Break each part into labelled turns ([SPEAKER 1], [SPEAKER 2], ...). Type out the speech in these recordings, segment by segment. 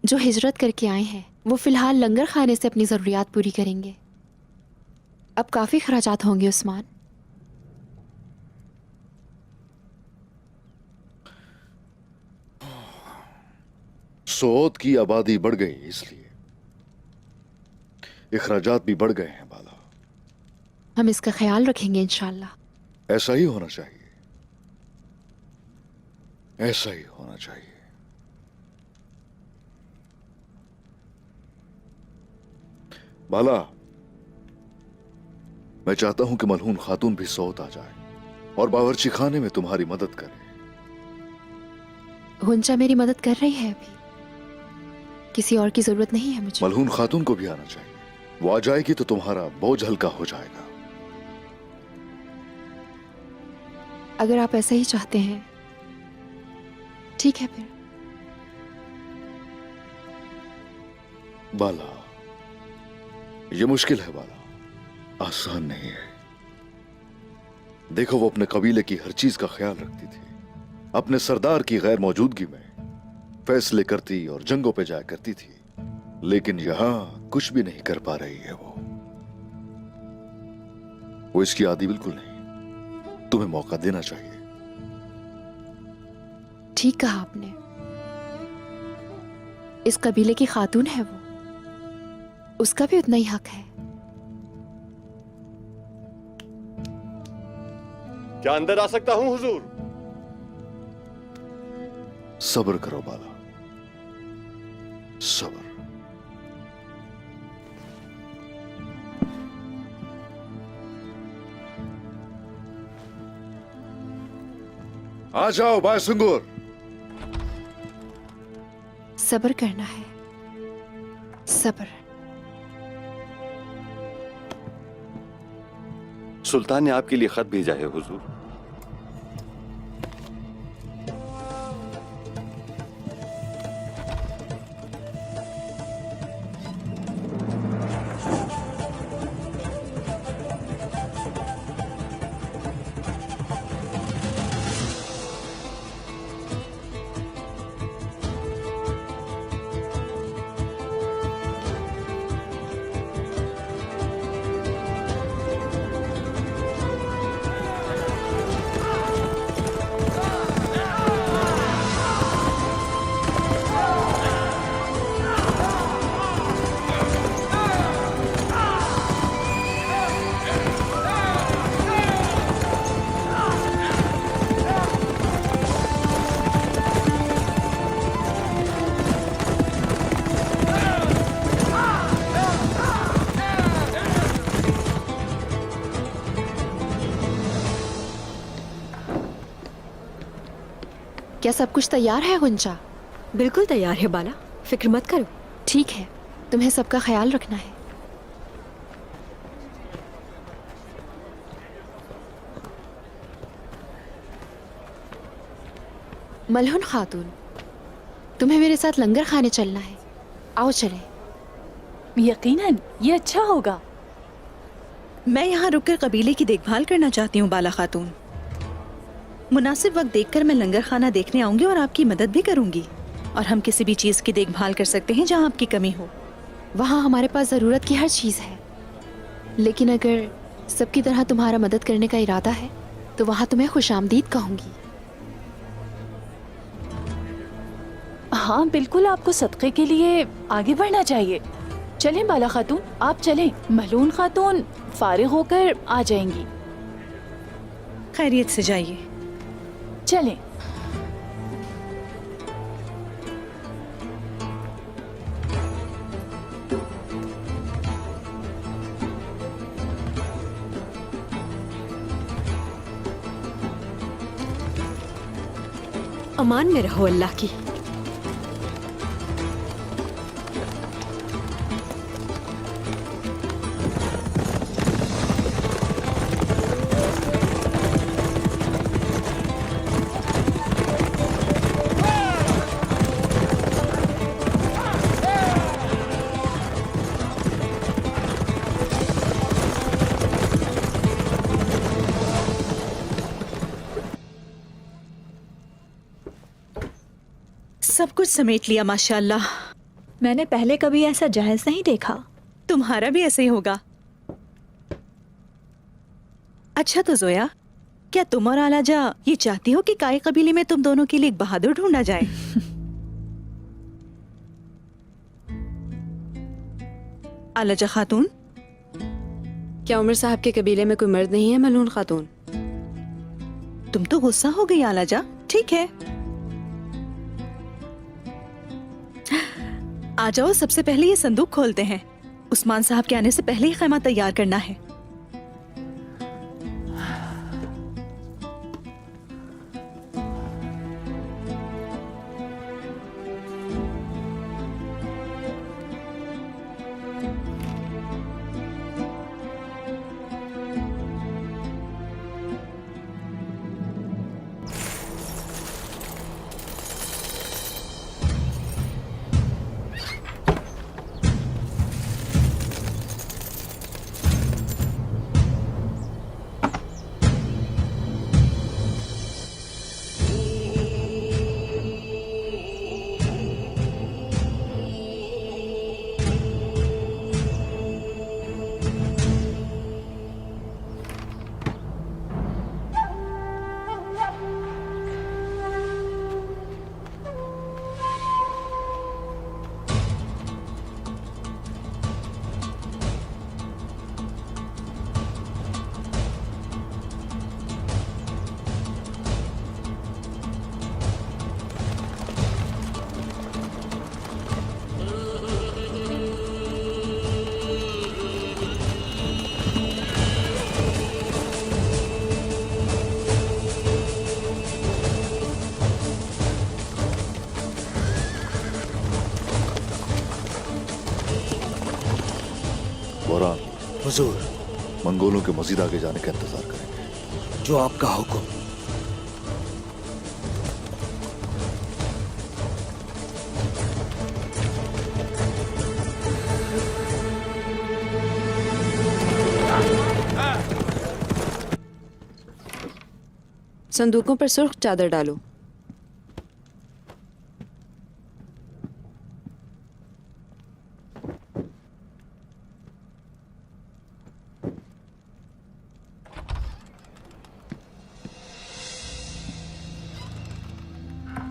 [SPEAKER 1] जो हिजरत करके आए हैं वो फ़िलहाल लंगर खाने से अपनी ज़रूरियात पूरी करेंगे। अब काफ़ी खर्चात होंगे उस्मान।
[SPEAKER 2] सऊद की आबादी बढ़ गई, इसलिए इखराजात भी बढ़ गए हैं बाला।
[SPEAKER 1] हम इसका ख्याल रखेंगे इंशाल्लाह।
[SPEAKER 2] ऐसा ही होना चाहिए, ऐसा ही होना चाहिए। बाला, मैं चाहता हूं कि मलहून खातून भी सऊद आ जाए और बावर्ची खाने में तुम्हारी मदद करे।
[SPEAKER 1] हुंचा मेरी मदद कर रही है अभी, किसी और की जरूरत नहीं है मुझे।
[SPEAKER 2] मलहून खातून को भी आना चाहिए। वो आ जाएगी तो तुम्हारा बोझ हल्का हो जाएगा।
[SPEAKER 1] अगर आप ऐसा ही चाहते हैं ठीक है फिर।
[SPEAKER 2] बाला, ये मुश्किल है बाला, आसान नहीं है। देखो, वो अपने कबीले की हर चीज का ख्याल रखती थी। अपने सरदार की गैर मौजूदगी में फैसले करती और जंगों पे जाया करती थी, लेकिन यहां कुछ भी नहीं कर पा रही है वो इसकी आदी बिल्कुल नहीं। तुम्हें मौका देना चाहिए।
[SPEAKER 1] ठीक कहा आपने, इस कबीले की खातून है वो, उसका भी उतना ही हक है।
[SPEAKER 3] क्या अंदर आ सकता हूं हुजूर?
[SPEAKER 2] सब्र करो बाला, सब्र। आ जाओ बायसुंगुर।
[SPEAKER 1] सब्र करना है, सब्र।
[SPEAKER 3] सुल्तान ने आपके लिए खत भेजा है हुजूर।
[SPEAKER 1] क्या सब कुछ तैयार है गुंजा?
[SPEAKER 4] बिल्कुल तैयार है बाला, फिक्र मत करो।
[SPEAKER 1] ठीक है, तुम्हें सबका ख्याल रखना है। मलहुन खातून, तुम्हें मेरे साथ लंगर खाने चलना है, आओ चले।
[SPEAKER 5] यकीनन ये अच्छा होगा।
[SPEAKER 6] मैं यहाँ रुककर कबीले की देखभाल करना चाहती हूँ बाला खातून। मुनासिब वक्त देखकर मैं लंगर खाना देखने आऊंगी और आपकी मदद भी करूंगी, और हम किसी भी चीज़ की देखभाल कर सकते हैं जहाँ आपकी कमी हो।
[SPEAKER 1] वहाँ हमारे पास ज़रूरत की हर चीज़ है, लेकिन अगर सबकी तरह तुम्हारा मदद करने का इरादा है तो वहाँ तुम्हें खुशामदीद कहूँगी।
[SPEAKER 5] हाँ बिल्कुल, आपको सदक़े के लिए आगे बढ़ना चाहिए। चलें बाला खातून, आप चलें। मलून खातून फारिग होकर आ जाएंगी।
[SPEAKER 6] खैरियत से जाइए।
[SPEAKER 5] चलें।
[SPEAKER 4] अमान में रहो अल्लाह की।
[SPEAKER 6] सब कुछ समेट लिया माशाअल्लाह।
[SPEAKER 7] मैंने पहले कभी ऐसा जहेज नहीं देखा।
[SPEAKER 6] तुम्हारा भी ऐसे ही होगा। अच्छा तो जोया, क्या तुम और आलाजा ये चाहती हो कि काई कबीले में तुम दोनों के लिए एक बहादुर ढूंढा जाए? आलाजा खातून,
[SPEAKER 4] क्या उमर साहब के कबीले में कोई मर्द नहीं है मलून खातून?
[SPEAKER 6] तुम तो गुस्सा हो गई आलाजा। ठीक है, आ जाओ, सबसे पहले ये संदूक खोलते हैं। उस्मान साहब के आने से पहले ही खैमा तैयार करना है।
[SPEAKER 2] बोरान,
[SPEAKER 8] हुजूर,
[SPEAKER 2] मंगोलों के मजीद आगे जाने का इंतजार करेंगे।
[SPEAKER 8] जो आपका हुक्म।
[SPEAKER 4] संदूकों पर सुर्ख चादर डालो।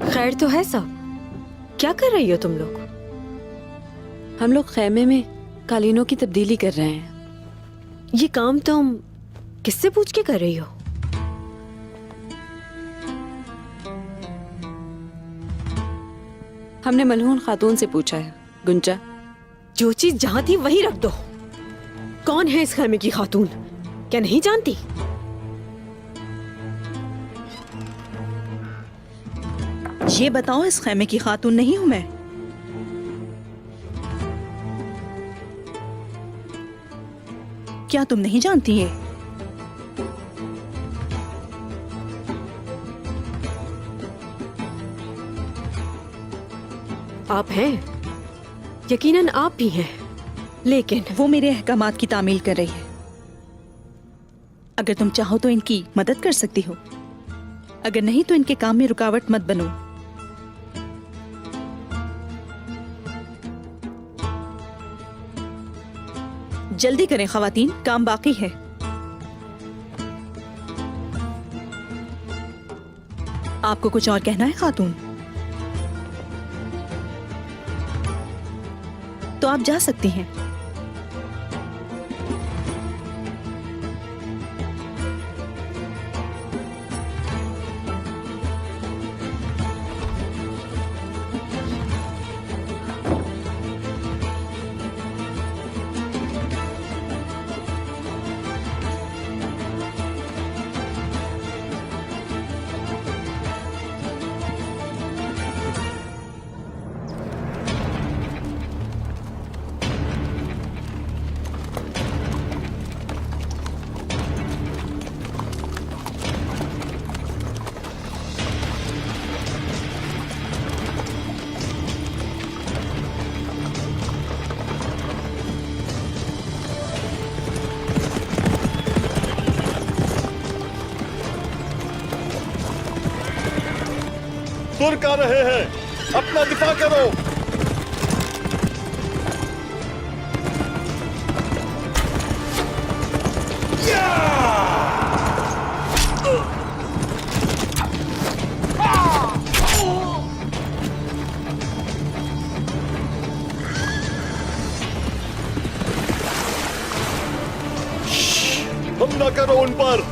[SPEAKER 4] खैर तो है सब। क्या कर रही हो तुम लोग? हम लोग खैमे में कालीनों की तब्दीली कर रहे हैं। ये काम तुम किससे पूछ के कर रही हो? हमने मलहून खातून से पूछा है। गुंजा, जो चीज जहां थी वहीं रख दो। कौन है इस खैमे की खातून? क्या नहीं जानती?
[SPEAKER 6] ये बताओ, इस खैमे की खातून नहीं हूं मैं? क्या तुम नहीं जानती ये?
[SPEAKER 4] आप हैं, यकीनन आप भी हैं, लेकिन
[SPEAKER 6] वो मेरे अहकामात की तामील कर रही है। अगर तुम चाहो तो इनकी मदद कर सकती हो, अगर नहीं तो इनके काम में रुकावट मत बनो। जल्दी करें खवातीन, काम बाकी है। आपको कुछ और कहना है खातून? तो आप जा सकती हैं।
[SPEAKER 3] तुर्क आ रहे हैं, अपना दिफा करो। करो उन पर।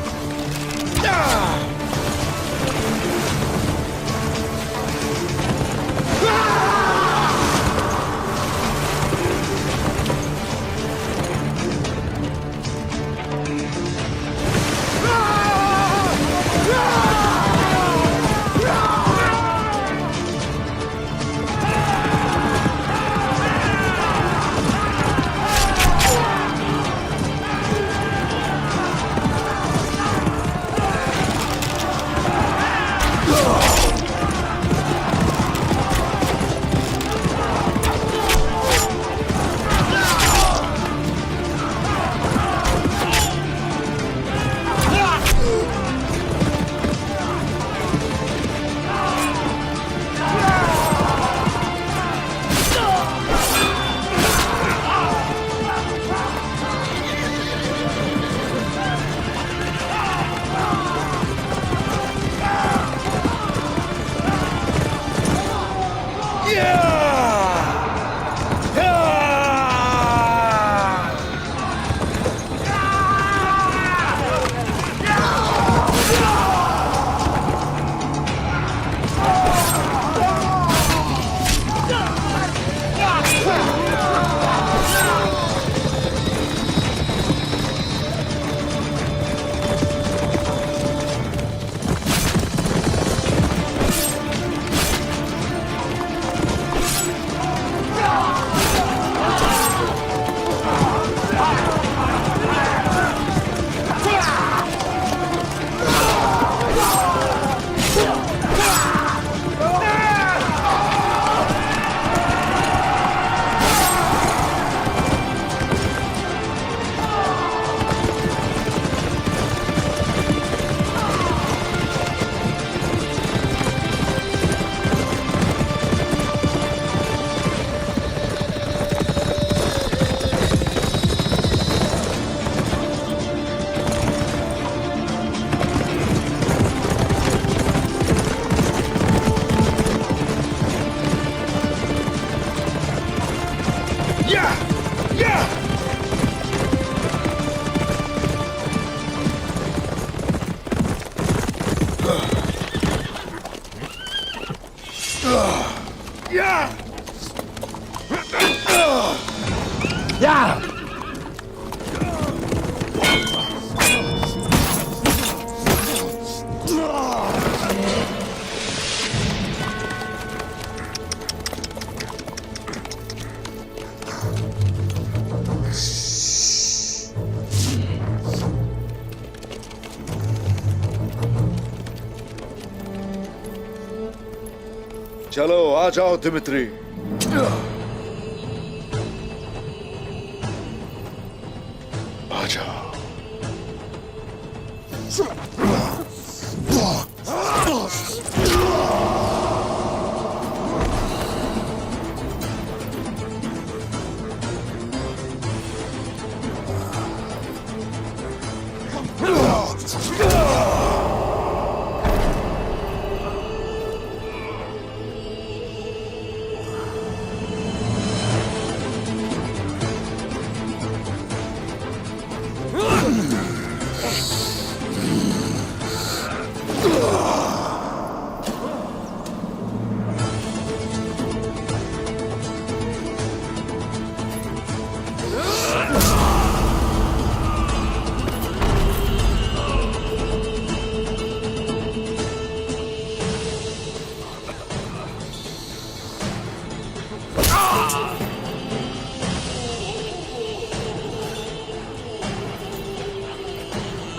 [SPEAKER 2] चलो आ जाओ दिमित्री। आ जाओ।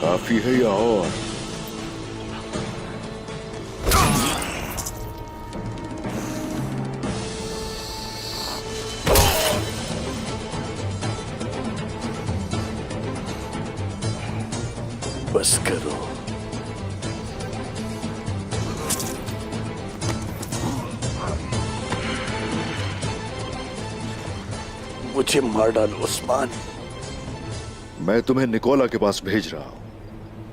[SPEAKER 2] काफी है या और?
[SPEAKER 3] बस करो। मुझे मार डालो उस्मान।
[SPEAKER 2] मैं तुम्हें निकोला के पास भेज रहा हूं।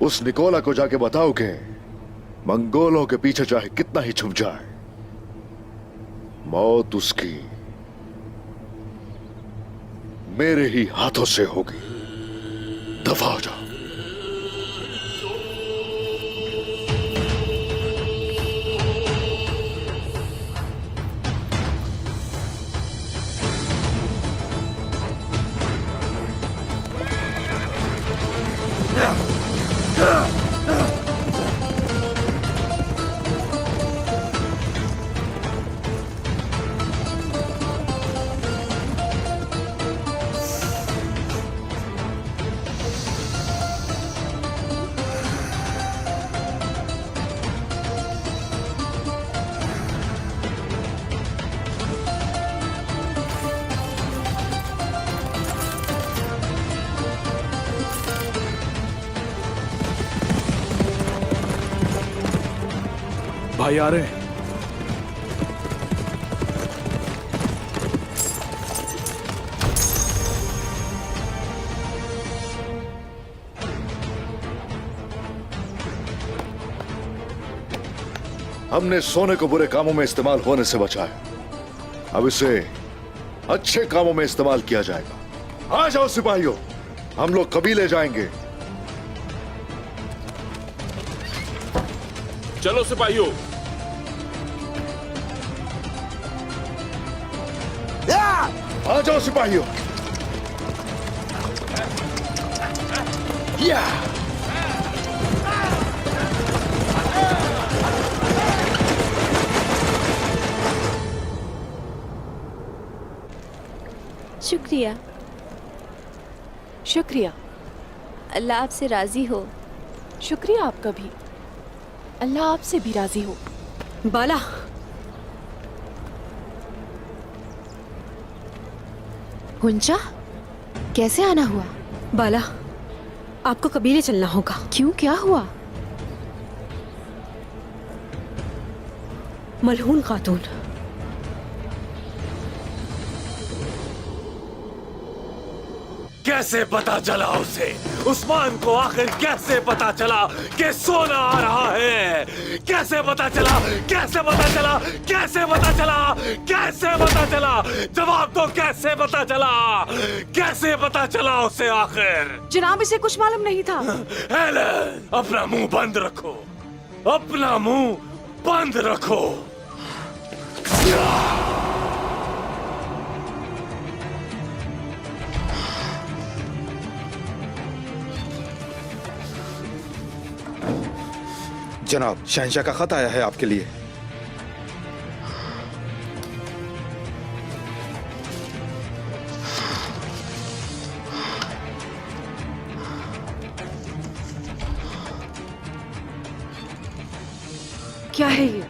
[SPEAKER 2] उस निकोला को जाके बताओ कि मंगोलों के पीछे चाहे कितना ही छुप जाए, मौत उसकी मेरे ही हाथों से होगी। दफा हो जाओ।
[SPEAKER 8] सिपाही आ रहे हैं।
[SPEAKER 2] हमने सोने को बुरे कामों में इस्तेमाल होने से बचाया, अब इसे अच्छे कामों में इस्तेमाल किया जाएगा। आ जाओ सिपाहियों, हम लोग कबीले जाएंगे।
[SPEAKER 8] चलो सिपाहियों।
[SPEAKER 2] आ जाओ सिपाहियों।
[SPEAKER 8] या
[SPEAKER 1] शुक्रिया।
[SPEAKER 5] शुक्रिया।
[SPEAKER 1] अल्लाह आपसे राजी हो।
[SPEAKER 5] शुक्रिया आपका भी। अल्लाह आपसे भी राजी हो।
[SPEAKER 4] बाला,
[SPEAKER 1] हुंचा, कैसे आना हुआ?
[SPEAKER 4] बाला, आपको कबीले चलना होगा।
[SPEAKER 1] क्यों, क्या हुआ?
[SPEAKER 4] मलहून खातून।
[SPEAKER 3] कैसे पता चला उसे? उस्मान को आखिर कैसे पता चला कि सोना आ रहा है? कैसे पता चला? कैसे पता चला? कैसे पता चला? कैसे पता चला? जवाब दो, कैसे पता चला? कैसे पता चला उसे आखिर?
[SPEAKER 4] जनाब, इसे कुछ मालूम नहीं था।
[SPEAKER 3] हेलन, अपना मुंह बंद रखो, अपना मुंह बंद रखो।
[SPEAKER 9] जनाब, शहंशाह का खत आया है आपके लिए।
[SPEAKER 4] क्या है ये?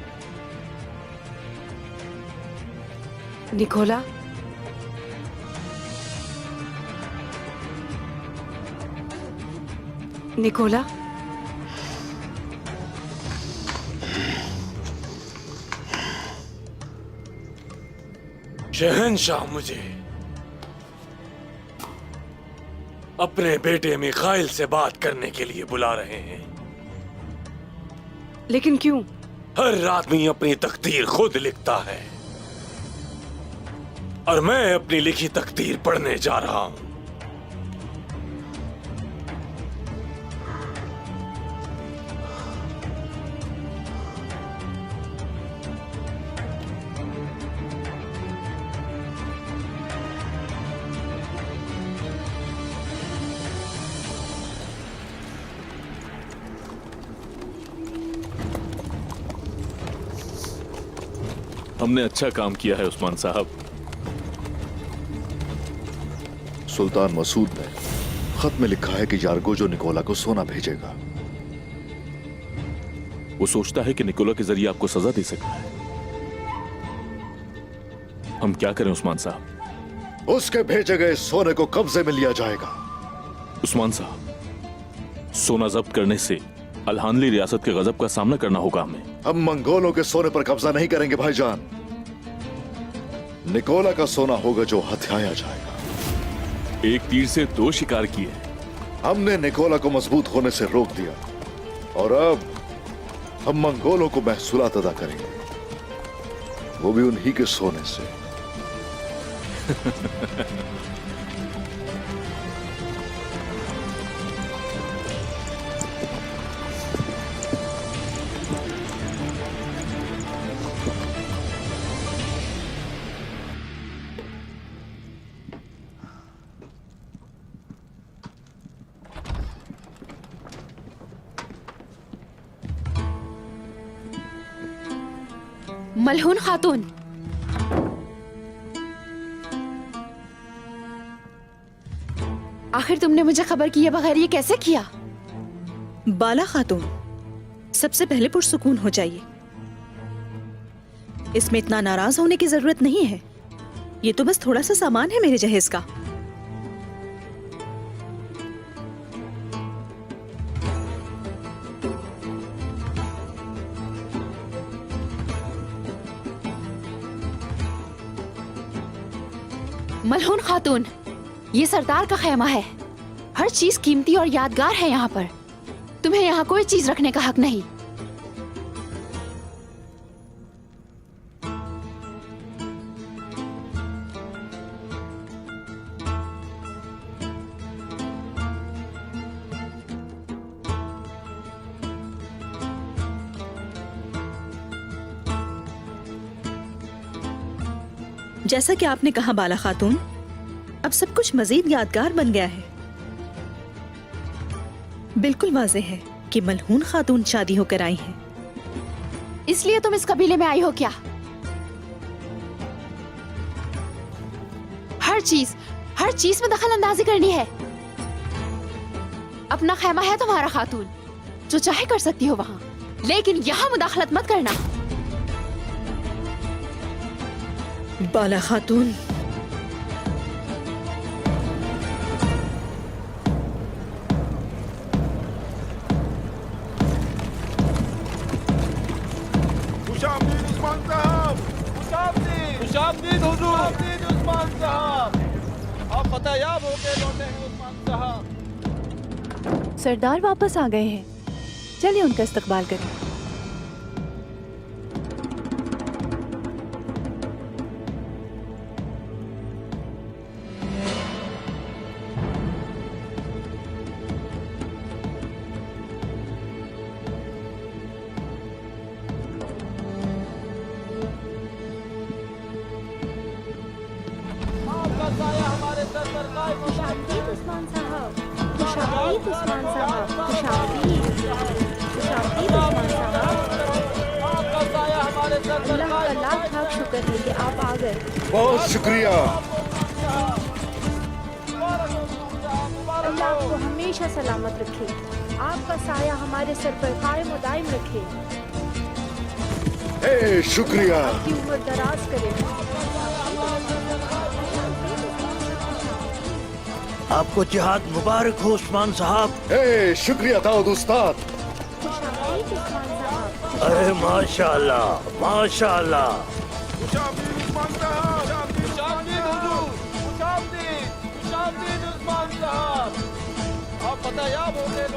[SPEAKER 4] निकोला, निकोला,
[SPEAKER 3] शहंशाह मुझे अपने बेटे मिखाइल से बात करने के लिए बुला रहे हैं।
[SPEAKER 4] लेकिन क्यों?
[SPEAKER 3] हर आदमी अपनी तकदीर खुद लिखता है और मैं अपनी लिखी तकदीर पढ़ने जा रहा हूं।
[SPEAKER 8] हमने अच्छा काम किया है उस्मान साहब।
[SPEAKER 2] सुल्तान मसूद ने खत में लिखा है कि यारगो जो निकोला को सोना भेजेगा।
[SPEAKER 8] वो सोचता है कि निकोला के जरिए आपको सजा दे सकता है। हम क्या करें उस्मान साहब?
[SPEAKER 2] उसके भेजे गए सोने को कब्जे में लिया जाएगा।
[SPEAKER 8] उस्मान साहब, सोना जब्त करने से अलहानली रियासत के गजब का सामना करना होगा हमें।
[SPEAKER 2] हम मंगोलों के सोने पर कब्जा नहीं करेंगे भाईजान। निकोला का सोना होगा जो हथियाया जाएगा।
[SPEAKER 8] एक तीर से दो शिकार किए।
[SPEAKER 2] हमने निकोला को मजबूत होने से रोक दिया और अब हम मंगोलों को महसूलात अदा करेंगे, वो भी उन्हीं के सोने से।
[SPEAKER 1] मलहून खातून, आखिर तुमने मुझे खबर किए बगैर ये कैसे किया?
[SPEAKER 6] बाला खातून, सबसे पहले पुरसुकून हो जाइए। इसमें इतना नाराज होने की जरूरत नहीं है। ये तो बस थोड़ा सा सामान है मेरे जहेज का।
[SPEAKER 1] मलहून खातून, ये सरदार का खैमा है। हर चीज कीमती और यादगार है यहाँ पर। तुम्हें यहाँ कोई चीज रखने का हक नहीं।
[SPEAKER 6] जैसा कि आपने कहा बाला खातून, अब सब कुछ मजीद यादगार बन गया है। बिल्कुल वाज़ेह है कि मलहून खातून शादी होकर आई हैं।
[SPEAKER 1] इसलिए तुम इस कबीले में आई हो क्या? हर चीज में दखल अंदाजी करनी है। अपना खैमा है तुम्हारा खातून, जो चाहे कर सकती हो वहां, लेकिन यहाँ मुदाखलत मत करना।
[SPEAKER 6] बाला खातून,
[SPEAKER 3] खुशामदीद हुजूर, उस्मान साहब, आप फतेहयाब होके लौटे हैं उस्मान साहब।
[SPEAKER 5] सरदार वापस आ गए हैं, चलिए उनका इस्तकबाल करें।
[SPEAKER 7] शुक्र है कि आप आ गए।
[SPEAKER 2] बहुत शुक्रिया।
[SPEAKER 7] अल्लाह आपको हमेशा सलामत रखे, आपका साया हमारे सर पर कायम और दायम रखे,
[SPEAKER 2] शुक्रिया।
[SPEAKER 7] आपकी उम्र दराज करे।
[SPEAKER 3] आपको जिहाद मुबारक हो उस्मान साहब।
[SPEAKER 2] शुक्रिया दाऊद उस्ताद।
[SPEAKER 3] अरे माशाल्लाह, माशाल्लाह।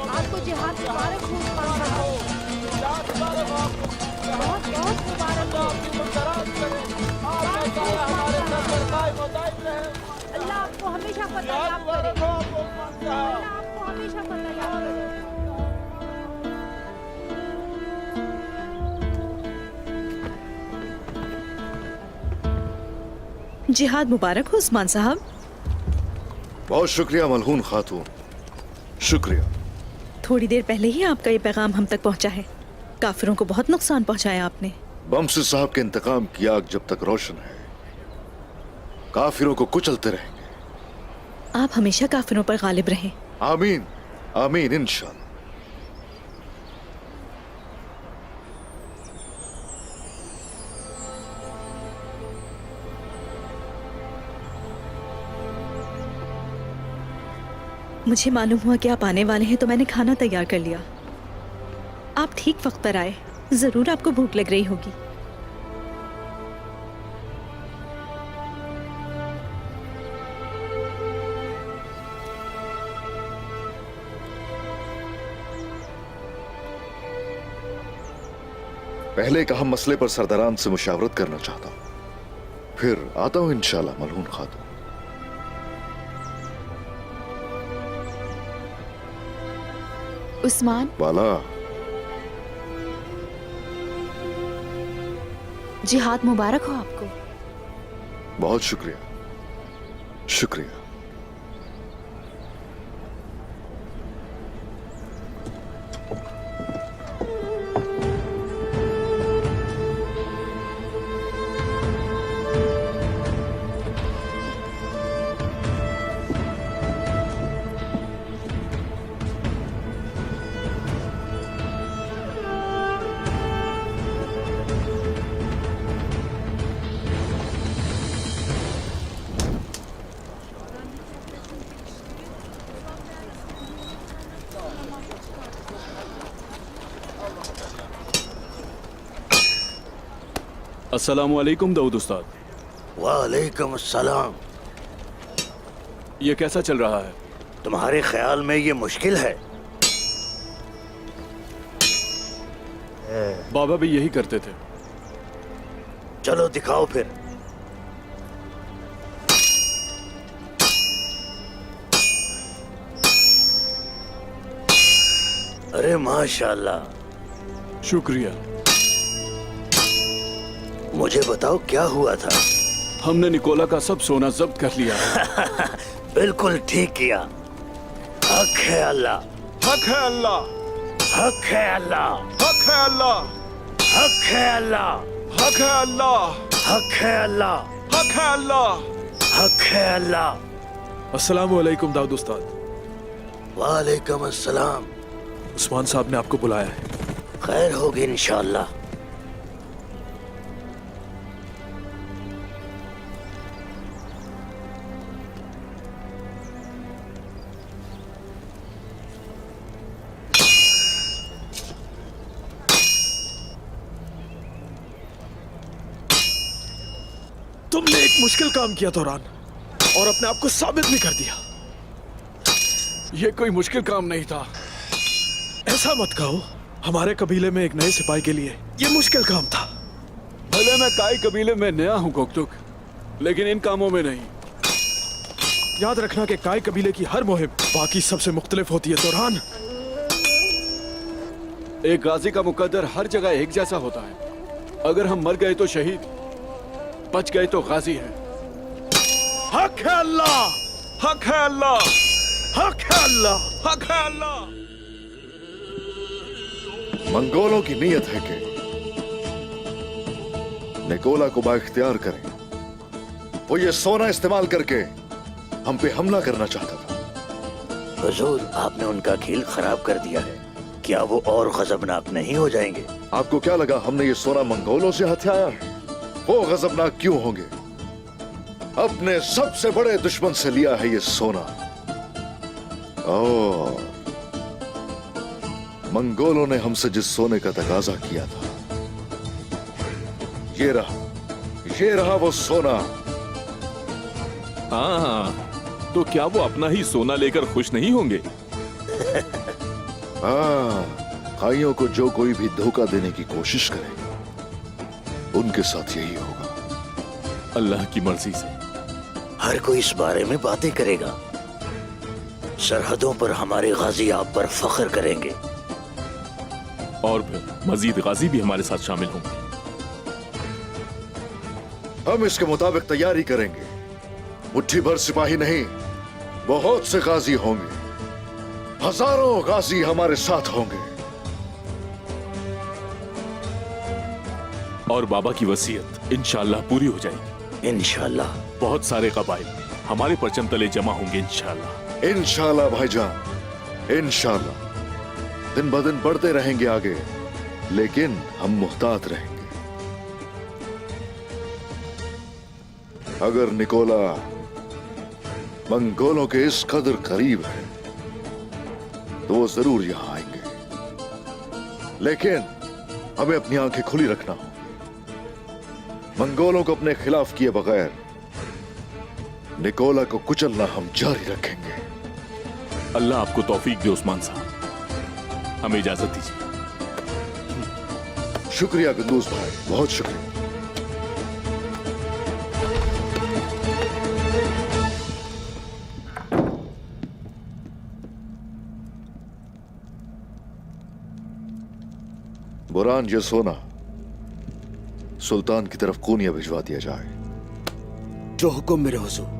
[SPEAKER 7] आपको जिहाद मुबारक हो उस्मान साहब। बहुत बहुत मुबारक हो। अल्लाह आपको हमेशा फतेहयाब करे। अल्लाह आपको हमेशा फतेहयाब करे।
[SPEAKER 6] जिहाद मुबारक हो उस्मान साहब।
[SPEAKER 2] बहुत शुक्रिया मलहून खातून, शुक्रिया।
[SPEAKER 6] थोड़ी देर पहले ही आपका ये पैगाम हम तक पहुंचा है। काफिरों को बहुत नुकसान पहुंचाया आपने।
[SPEAKER 2] बमसे साहब के इंतकाम की आग जब तक रोशन है, काफिरों को कुचलते रहेंगे।
[SPEAKER 6] आप हमेशा काफिरों पर गालिब रहें।
[SPEAKER 2] आमीन, आमीन इंशाअल्लाह।
[SPEAKER 6] मुझे मालूम हुआ कि आप आने वाले हैं तो मैंने खाना तैयार कर लिया। आप ठीक वक्त पर आए। जरूर आपको भूख लग रही होगी।
[SPEAKER 2] पहले एक अहम मसले पर सरदारान से मुशावरत करना चाहता हूं, फिर आता हूं इंशाल्लाह मलहून खातून।
[SPEAKER 1] उस्मान,
[SPEAKER 2] बाला,
[SPEAKER 1] जिहाद मुबारक हो आपको।
[SPEAKER 2] बहुत शुक्रिया, शुक्रिया।
[SPEAKER 8] अस्सलामुअलैकुम दाऊद उस्ताद।
[SPEAKER 3] वालेकुम अस्सलाम। ये कैसा चल रहा है?
[SPEAKER 10] तुम्हारे ख्याल में ये मुश्किल है?
[SPEAKER 3] बाबा भी यही करते थे।
[SPEAKER 10] चलो दिखाओ फिर। अरे माशाल्लाह।
[SPEAKER 3] शुक्रिया।
[SPEAKER 10] मुझे बताओ क्या हुआ था?
[SPEAKER 3] हमने निकोला का सब सोना जब्त कर लिया।
[SPEAKER 10] बिल्कुल ठीक किया। हक है अल्लाह,
[SPEAKER 9] हक है अल्लाह,
[SPEAKER 10] हक है अल्लाह,
[SPEAKER 9] हक है अल्लाह,
[SPEAKER 10] हक है अल्लाह,
[SPEAKER 9] हक है अल्लाह,
[SPEAKER 10] हक है अल्लाह,
[SPEAKER 9] हक है अल्लाह।
[SPEAKER 10] हक है अल्लाह।
[SPEAKER 3] अस्सलामु अलैकुम दाऊद उस्ताद।
[SPEAKER 10] वालेकुम अस्सलाम।
[SPEAKER 3] उस्मान साहब ने आपको बुलाया है।
[SPEAKER 10] खैर होगी इंशाअल्लाह।
[SPEAKER 3] तुमने एक मुश्किल काम किया तौरान और अपने आप को साबित भी कर दिया। यह कोई मुश्किल काम नहीं था। ऐसा मत कहो। हमारे कबीले में एक नए सिपाही के लिए यह मुश्किल काम था। भले मैं काई कबीले में नया हूं गोकटुक, लेकिन इन कामों में नहीं। याद रखना कि काई कबीले की हर मुहिम बाकी सबसे मुख्तलिफ होती है तौरान। एक गाजी का मुकद्दर हर जगह एक जैसा होता है। अगर हम मर गए तो शहीद, बच गए तो गाजी है। हक है अल्लाह,
[SPEAKER 9] हक है अल्लाह,
[SPEAKER 3] हक है अल्लाह,
[SPEAKER 9] हक है अल्लाह।
[SPEAKER 2] मंगोलों की नीयत है कि निकोला को बाइख्तियार करें। वो ये सोना इस्तेमाल करके हम पे हमला करना चाहता था।
[SPEAKER 10] हुजूर, आपने उनका खेल खराब कर दिया है। क्या वो और गजबनाक नहीं हो जाएंगे?
[SPEAKER 2] आपको क्या लगा हमने ये सोना मंगोलों से हथियाया है? वो गजबनाक क्यों होंगे? अपने सबसे बड़े दुश्मन से लिया है ये सोना। और मंगोलों ने हमसे जिस सोने का तकाजा किया था, ये रहा वो सोना।
[SPEAKER 8] हाँ, तो क्या वो अपना ही सोना लेकर खुश नहीं होंगे?
[SPEAKER 2] काइयों को जो कोई भी धोखा देने की कोशिश करे, उनके साथ यही होगा।
[SPEAKER 8] अल्लाह की मर्जी से।
[SPEAKER 10] हर कोई इस बारे में बातें करेगा। सरहदों पर हमारे गाजी आप पर फख्र करेंगे।
[SPEAKER 8] और फिर मजीद गाजी भी हमारे साथ शामिल होंगे।
[SPEAKER 2] हम इसके मुताबिक तैयारी करेंगे। मुट्ठी भर सिपाही नहीं, बहुत से गाजी होंगे। हजारों गाजी हमारे साथ होंगे।
[SPEAKER 8] और बाबा की वसीयत इंशाअल्लाह पूरी हो जाएगी।
[SPEAKER 10] इंशाअल्लाह।
[SPEAKER 8] बहुत सारे कबाइल हमारे परचम तले जमा होंगे इंशाअल्लाह।
[SPEAKER 2] इंशाअल्लाह भाईजान, इंशाअल्लाह। दिन ब दिन बढ़ते रहेंगे आगे, लेकिन हम मुहतात रहेंगे। अगर निकोला मंगोलों के इस कदर करीब है तो वो जरूर यहां आएंगे, लेकिन हमें अपनी आंखें खुली रखना होगी। मंगोलों को अपने खिलाफ किए बगैर निकोला को कुचलना हम जारी रखेंगे।
[SPEAKER 8] अल्लाह आपको तौफीक दे उस्मान साहब। हमें इजाजत दीजिए।
[SPEAKER 2] शुक्रिया कुंदूज भाई, बहुत शुक्रिया। बुरान, ये सोना सुल्तान की तरफ कोनिया भिजवा दिया जाए।
[SPEAKER 10] जो हुक्म मेरे हुजूर।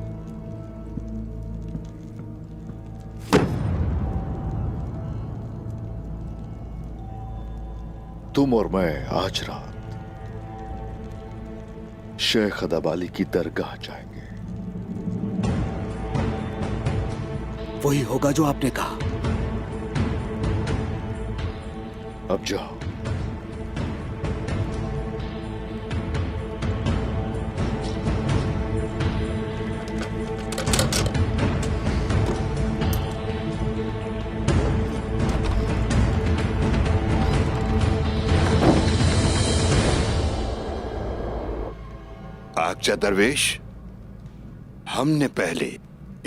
[SPEAKER 2] तुम और मैं आज रात शेख अदाबाली की दरगाह जाएंगे।
[SPEAKER 10] वही होगा जो आपने कहा।
[SPEAKER 2] अब जाओ।
[SPEAKER 11] आगजा दरवेश, हमने पहले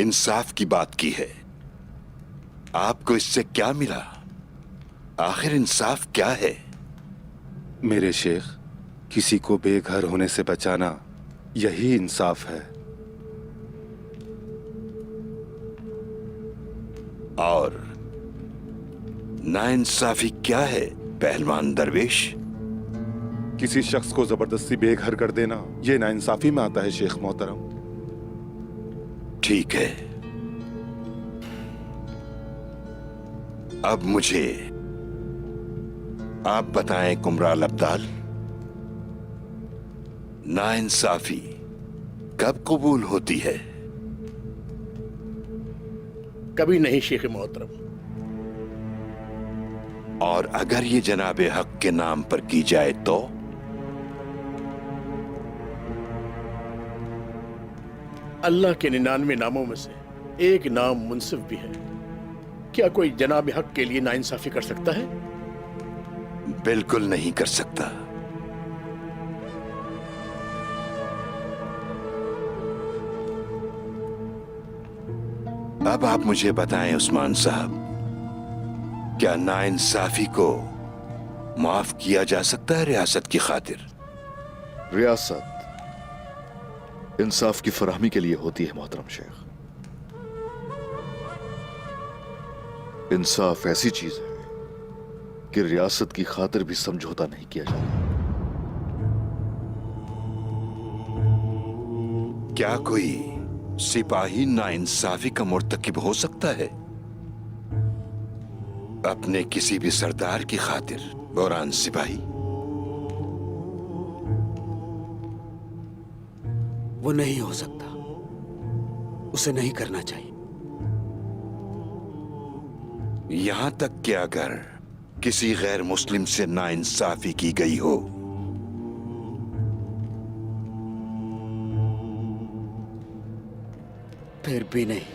[SPEAKER 11] इंसाफ की बात की है। आपको इससे क्या मिला? आखिर इंसाफ क्या है?
[SPEAKER 12] मेरे शेख, किसी को बेघर होने से बचाना यही इंसाफ है।
[SPEAKER 11] और नाइंसाफी क्या है पहलवान दरवेश?
[SPEAKER 12] किसी शख्स को जबरदस्ती बेघर कर देना ये नाइंसाफी में आता है शेख मोहतरम।
[SPEAKER 11] ठीक है, अब मुझे आप बताएं कुमराल अब्दाल, नाइंसाफी कब कबूल होती है?
[SPEAKER 13] कभी नहीं शेख मोहतरम।
[SPEAKER 11] और अगर ये जनाबे हक के नाम पर की जाए तो?
[SPEAKER 13] अल्लाह के 99 नामों में से एक नाम मुनसिफ भी है। क्या कोई जनाब हक के लिए नाइंसाफी कर सकता है?
[SPEAKER 11] बिल्कुल नहीं कर सकता। अब आप मुझे बताएं उस्मान साहब, क्या नाइंसाफी को माफ किया जा सकता है रियासत की खातिर?
[SPEAKER 2] रियासत इंसाफ की फराहमी के लिए होती है मोहतरम शेख। इंसाफ ऐसी चीज है कि रियासत की खातिर भी समझौता नहीं किया जाता।
[SPEAKER 11] क्या कोई सिपाही नाइंसाफी का मुर्तकिब हो सकता है अपने किसी भी सरदार की खातिर? बौरान सिपाही
[SPEAKER 14] वो नहीं हो सकता, उसे नहीं करना चाहिए।
[SPEAKER 11] यहां तक कि अगर किसी गैर मुस्लिम से नाइंसाफी की गई हो,
[SPEAKER 14] फिर भी नहीं।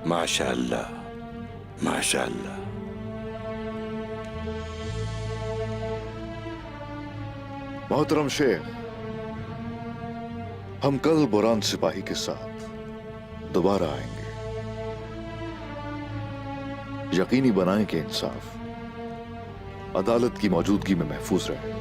[SPEAKER 11] माशाअल्लाह, माशाअल्लाह।
[SPEAKER 2] मोहतरम शेख, हम कल बुरान सिपाही के साथ दोबारा आएंगे। यकीनी बनाएं कि इंसाफ अदालत की मौजूदगी में महफूज रहे।